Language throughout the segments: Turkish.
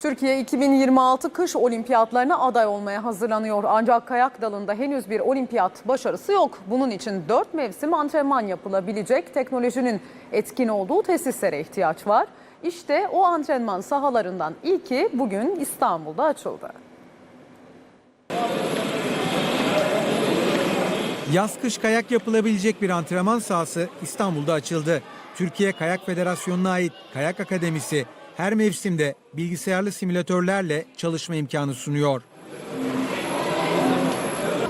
Türkiye 2026 kış olimpiyatlarına aday olmaya hazırlanıyor. Ancak kayak dalında henüz bir olimpiyat başarısı yok. Bunun için 4 mevsim antrenman yapılabilecek teknolojinin etkin olduğu tesislere ihtiyaç var. İşte o antrenman sahalarından ilki bugün İstanbul'da açıldı. Yaz-kış kayak yapılabilecek bir antrenman sahası İstanbul'da açıldı. Türkiye Kayak Federasyonu'na ait Kayak Akademisi her mevsimde bilgisayarlı simülatörlerle çalışma imkanı sunuyor.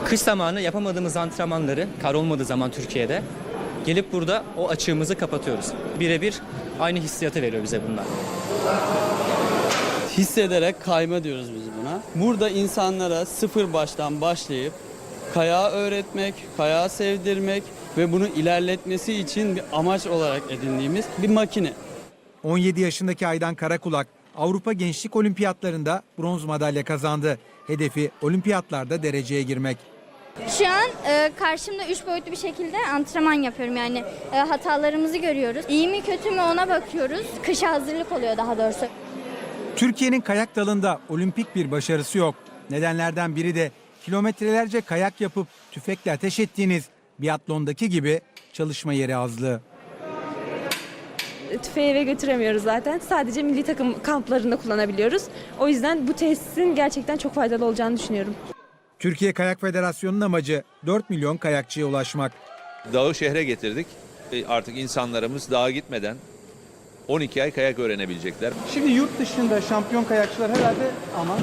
Kış zamanı yapamadığımız antrenmanları, kar olmadığı zaman Türkiye'de gelip burada o açığımızı kapatıyoruz. Birebir aynı hissiyatı veriyor bize bunlar. Hissederek kayma diyoruz biz buna. Burada insanlara sıfır baştan başlayıp kayağı öğretmek, kayağı sevdirmek ve bunu ilerletmesi için bir amaç olarak edindiğimiz bir makine. 17 yaşındaki Aydan Karakulak Avrupa Gençlik Olimpiyatlarında bronz madalya kazandı. Hedefi olimpiyatlarda dereceye girmek. Şu an karşımda 3 boyutlu bir şekilde antrenman yapıyorum. Yani hatalarımızı görüyoruz. İyi mi kötü mü ona bakıyoruz. Kışa hazırlık oluyor daha doğrusu. Türkiye'nin kayak dalında olimpik bir başarısı yok. Nedenlerden biri de kilometrelerce kayak yapıp tüfekle ateş ettiğiniz biatlondaki gibi çalışma yeri azlığı. Tüfeği eve götüremiyoruz zaten. Sadece milli takım kamplarında kullanabiliyoruz. O yüzden bu tesisin gerçekten çok faydalı olacağını düşünüyorum. Türkiye Kayak Federasyonu'nun amacı 4 milyon kayakçıya ulaşmak. Dağı şehre getirdik. Artık insanlarımız dağa gitmeden 12 ay kayak öğrenebilecekler. Şimdi yurt dışında şampiyon kayakçılar herhalde aman.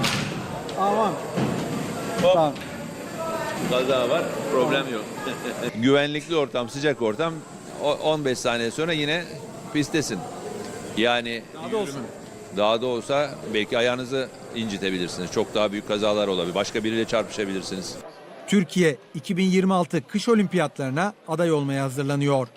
Tamam. Kaza var, problem yok. Güvenlikli ortam, sıcak ortam, 15 saniye sonra yine pisttesin. Yani dağda olsa belki ayağınızı incitebilirsiniz. Çok daha büyük kazalar olabilir. Başka biriyle çarpışabilirsiniz. Türkiye 2026 kış olimpiyatlarına aday olmaya hazırlanıyor.